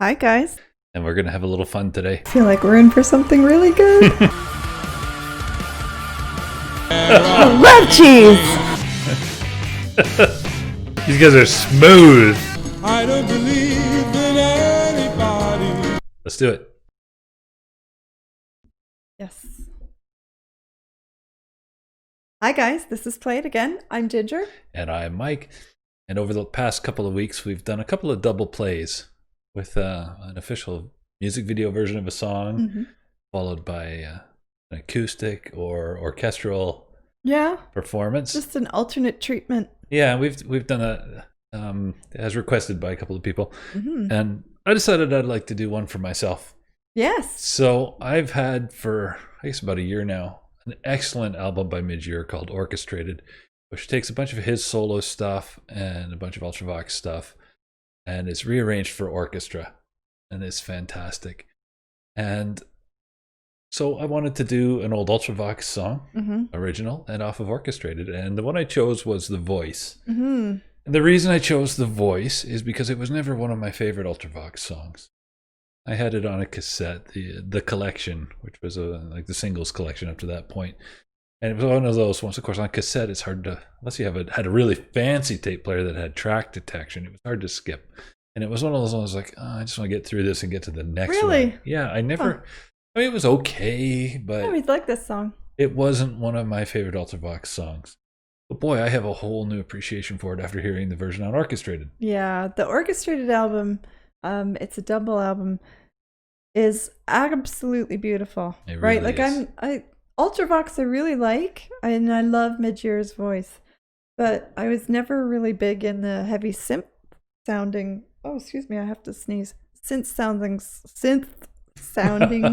Hi, guys. And we're going to have a little fun today. I feel like we're in for something really good. Love cheese! These guys are smooth. I don't believe in anybody. Let's do it. Yes. Hi, guys. This is Play It Again. I'm Ginger. And I'm Mike. And over the past couple of weeks, we've done a couple of double plays with an official music video version of a song, followed by an acoustic or orchestral performance. Just an alternate treatment. Yeah, we've done that as requested by a couple of people. And I decided I'd like to do one for myself. Yes. So I've had for, I guess, about a year now, an excellent album by Midge Ure called Orchestrated, which takes a bunch of his solo stuff and a bunch of Ultravox stuff, and it's rearranged for orchestra, and it's fantastic. And so I wanted to do an old Ultravox song, original, and off of Orchestrated, and the one I chose was The Voice. And the reason I chose The Voice is because it was never one of my favorite Ultravox songs. I had it on a cassette, the collection, which was like the singles collection up to that point. And it was one of those ones, of course, on cassette, it's hard to, unless you had a really fancy tape player that had track detection, it was hard to skip. And it was one of those ones like, oh, I just want to get through this and get to the next one. Really? Yeah, I mean, it was okay, but I always like this song. It wasn't one of my favorite Ultravox songs. But boy, I have a whole new appreciation for it after hearing the version on Orchestrated. Yeah, the Orchestrated album, it's a double album, is absolutely beautiful. It really right? Like is. Ultravox I really like, and I love Midge Ure's voice, but I was never really big in the heavy synth sounding. Oh, excuse me, I have to sneeze. Synth sounding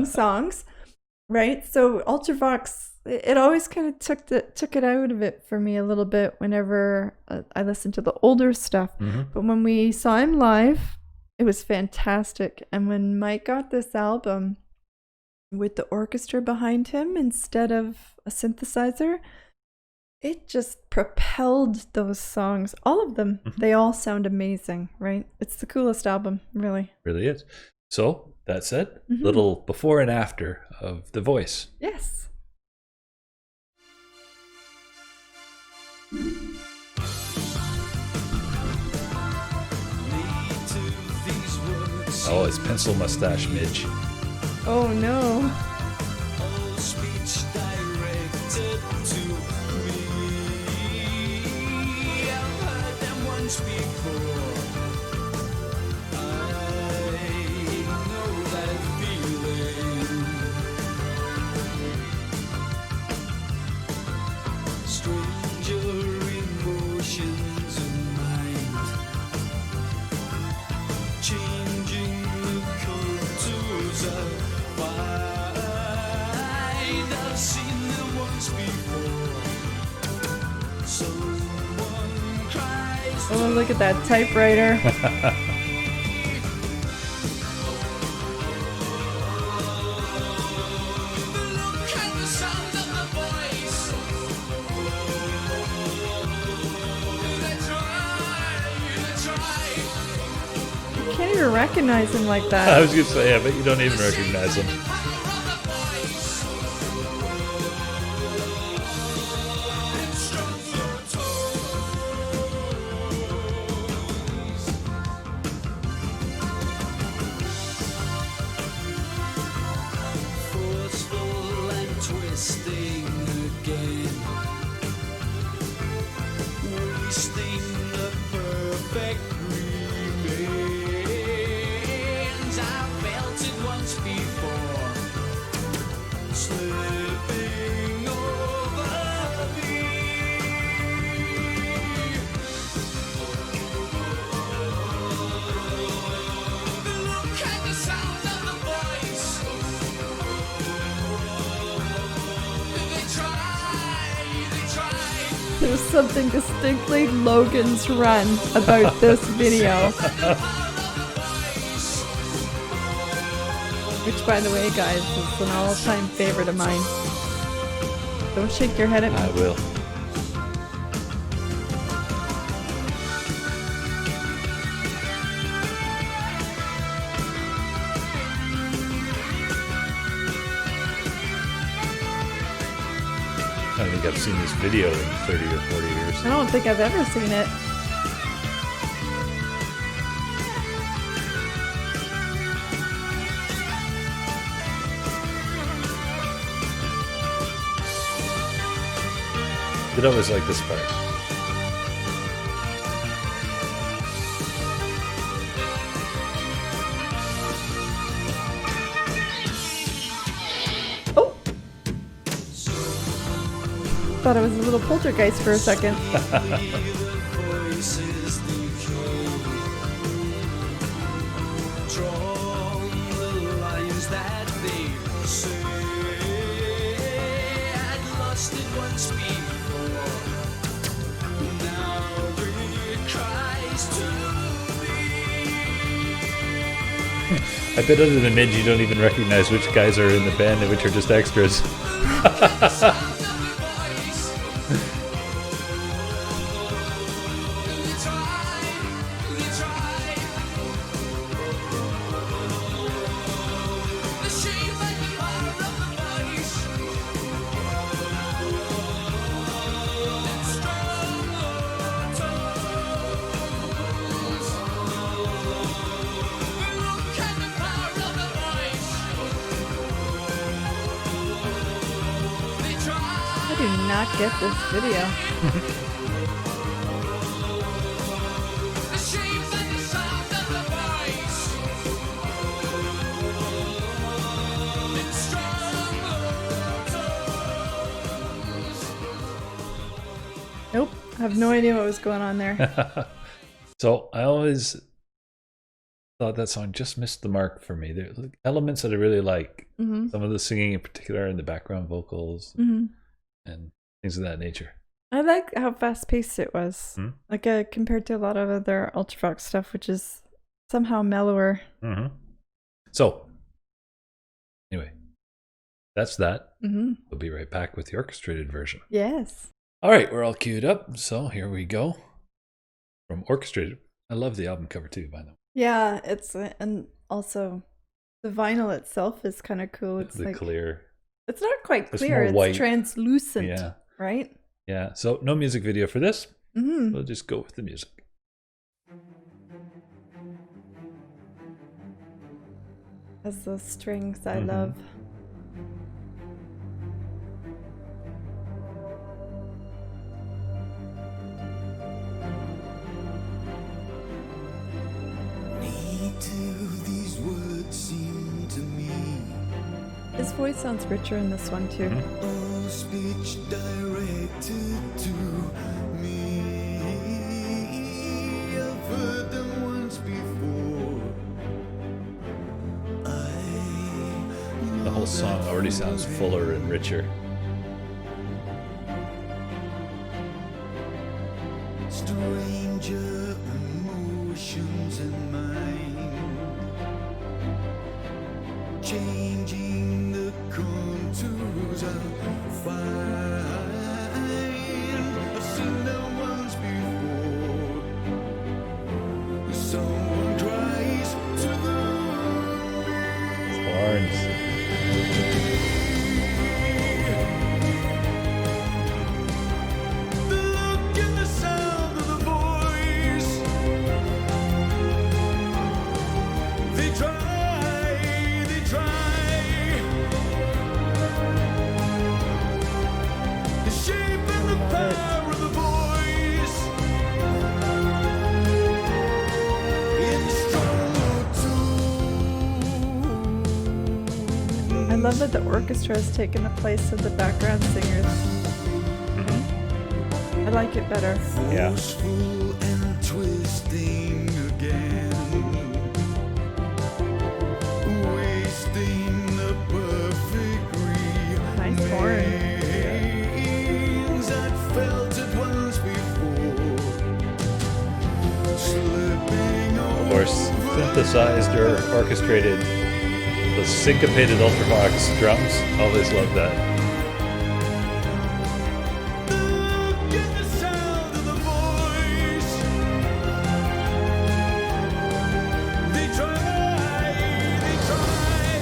songs, right? So Ultravox, it always kind of took it out of it for me a little bit whenever I listened to the older stuff. But when we saw him live, it was fantastic. And when Mike got this album with the orchestra behind him instead of a synthesizer, it just propelled those songs. All of them. They all sound amazing, right? It's the coolest album, really. Really is. So, that said, little before and after of The Voice. Yes. Oh, it's pencil mustache Midge. Oh no. All speech directed to me. I've heard them once before. I know that feeling. Stranger emotions of mind, changing the contours of mind. I've seen them once before. Someone cries. Oh, look at that typewriter. Look at the sound of the voice. They try. You can't even recognize him like I that. was going to say, I bet you don't even recognize him. Forceful and twisting again, wasting the perfect remains. I felt it once before, slipping over me. Look at the sound of the voice. They try. There's something distinctly Logan's Run about this video. Which, by the way, guys, is an all-time favorite of mine. Don't shake your head at me. I will. don't think I've seen this video in 30 or 40 years. I don't think I've ever seen it. Did always like this part. Oh! Thought it was a little poltergeist for a second. I bet other than Midge, you don't even recognize which guys are in the band and which are just extras. I do not get this video. Nope, I have no idea what was going on there. So I always thought that song just missed the mark for me. There are elements that I really like. Mm-hmm. Some of the singing in particular and the background vocals Mm-hmm. and things of that nature. I like how fast paced it was. Hmm? Like compared to a lot of other Ultravox stuff, which is somehow mellower. Mm-hmm. So, anyway, that's that. Mm-hmm. We'll be right back with the orchestrated version. Yes. All right, we're all queued up. So here we go. From Orchestrated. I love the album cover too, by the way. Yeah, it's and also the vinyl itself is kind of cool. It's the like clear. it's not quite It's clear. more It's white. translucent, Yeah. right? Yeah. So no music video for this. Mm-hmm. We'll just go with the music. Has those strings I Mhm. love. His voice sounds richer in this one too. Mhm. All speech directed to me. I've heard them once before. The whole song already sounds fuller and richer. Stranger emotions in mind, changing the contours I'll find. I've seen them once before. Someone cries to the Horns. the look and the sound of the voice. They try, they try. The shape and the power of the voice. In strong I love that the orchestra has taken the place of the background singers. I like it better. Yeah. forceful and twisting again, wasting the perfect Nice horn. remains. I'd felt it once before, slipping Of course, synthesized or orchestrated. The syncopated Ultravox drums. Always love that. Get the sound of the voice. They try, they try.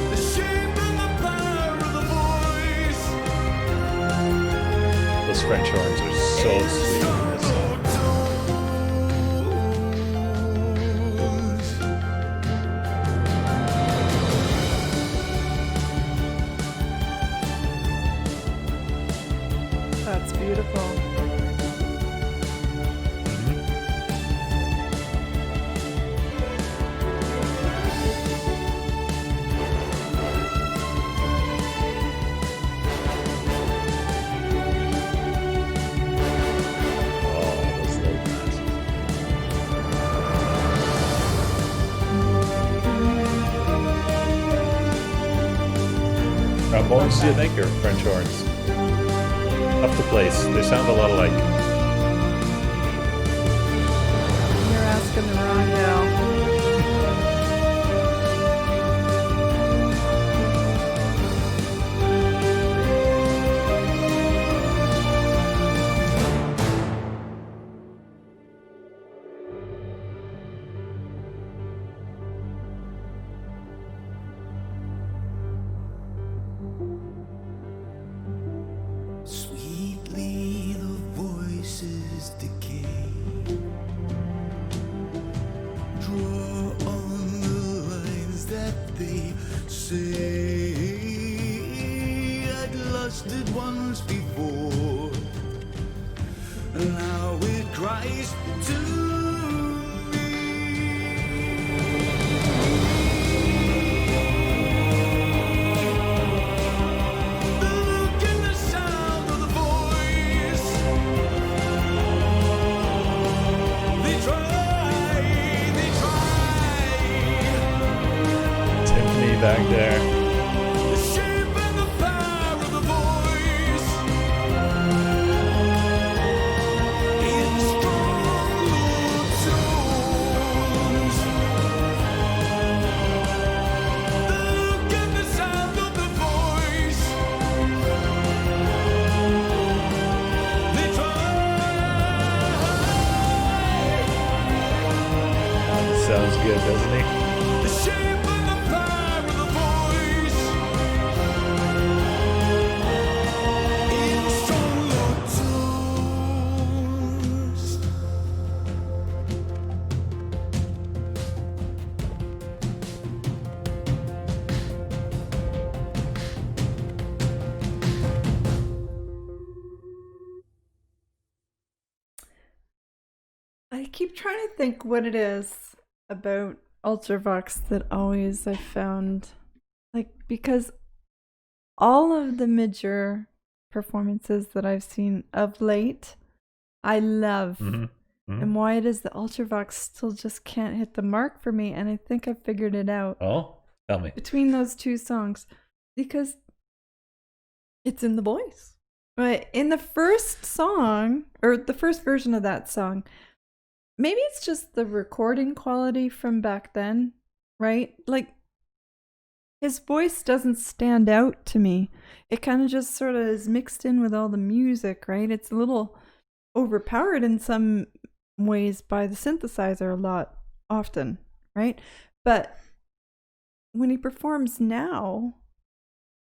The shape and the horns do you think, or French horns? Up to place. They sound a lot alike. You're asking the wrong gal. Sweetly the voices decay. Draw on the lines that they say. I'd lusted once before. Now it cries to Back there. the shape and the power of the voice. In strong tones. The look and the sound of the voice. They try. Sounds good, doesn't he? The shape and the power of the voice. In strong tones. I keep trying to think what it is about Ultravox that always I found, like, because all of the Midge Ure performances that I've seen of late, I love. Mm-hmm. Mm-hmm. And why it is that Ultravox still just can't hit the mark for me, and I think I figured it out Oh, tell me. between those two songs, because it's in the voice. Right, in the first song, or the first version of that song, maybe it's just the recording quality from back then, right? Like, his voice doesn't stand out to me. It kind of just sort of is mixed in with all the music, right? It's a little overpowered in some ways by the synthesizer often, right? But when he performs now,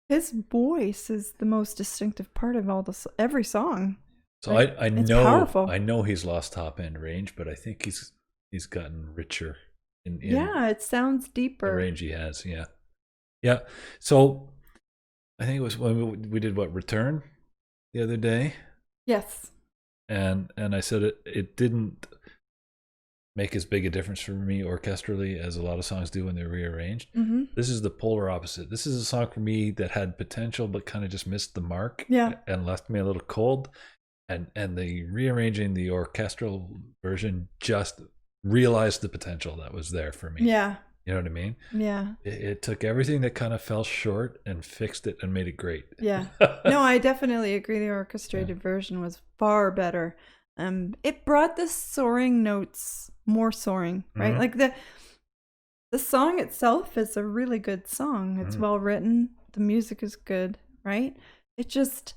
his voice is the most distinctive part of every song. So right? I It's know powerful. I know he's lost top end range, but I think he's gotten richer in Yeah, it sounds the deeper. range he has. Yeah, yeah. So I think it was when we did Return the other day, Yes. and I said it didn't make as big a difference for me orchestrally as a lot of songs do when they're rearranged. Mm-hmm. This is the polar opposite. This is a song for me that had potential but kind of just missed the mark. Yeah. And left me a little cold. And the rearranging the orchestral version just realized the potential that was there for me. Yeah. You know what I mean? Yeah. It took everything that kind of fell short and fixed it and made it great. Yeah. No, I definitely agree. The orchestrated version was far better. It brought the soaring notes more soaring, right? Mhm. Like the song itself is a really good song. It's well written. The music is good, right? It just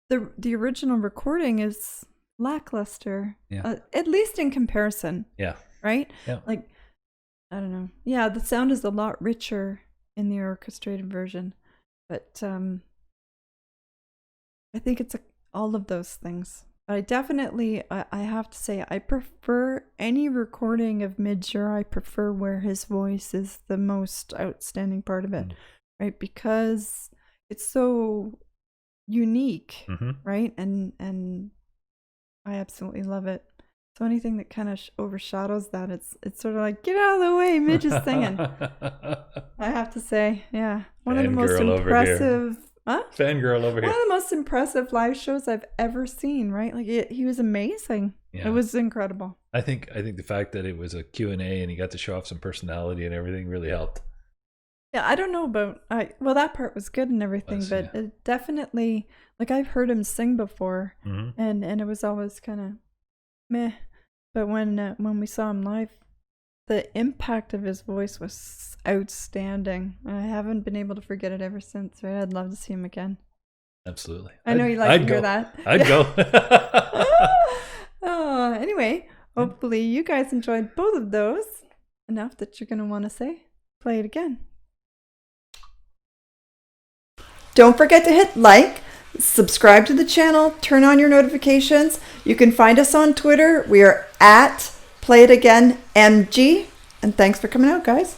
the original recording is lackluster, at least in comparison. Yeah. Right? Yeah. Like, I don't know. Yeah, the sound is a lot richer in the orchestrated version, but I think it's all of those things. But I definitely, I have to say, I prefer any recording of Midge Ure. I prefer where his voice is the most outstanding part of it, right? Because it's so unique, right? And I absolutely love it. So anything that kind of overshadows that, it's sort of like, get out of the way, Midge is singing. I have to say, yeah, one of the most impressive. Huh? Fangirl over here. One of the most impressive live shows I've ever seen, right? Like he was amazing. Yeah. It was incredible. I think the fact that it was a Q&A and he got to show off some personality and everything really helped. Yeah, I don't know about well, that part was good and everything, but it definitely, like, I've heard him sing before, and it was always kind of meh. But when we saw him live, the impact of his voice was outstanding. I haven't been able to forget it ever since. Right? I'd love to see him again. Absolutely. I know you like to hear that. I'd go. Anyway, hopefully you guys enjoyed both of those enough that you're going to want to say, play it again. Don't forget to hit like, subscribe to the channel, turn on your notifications. You can find us on Twitter. We are at PlayItAgainMG. And thanks for coming out, guys.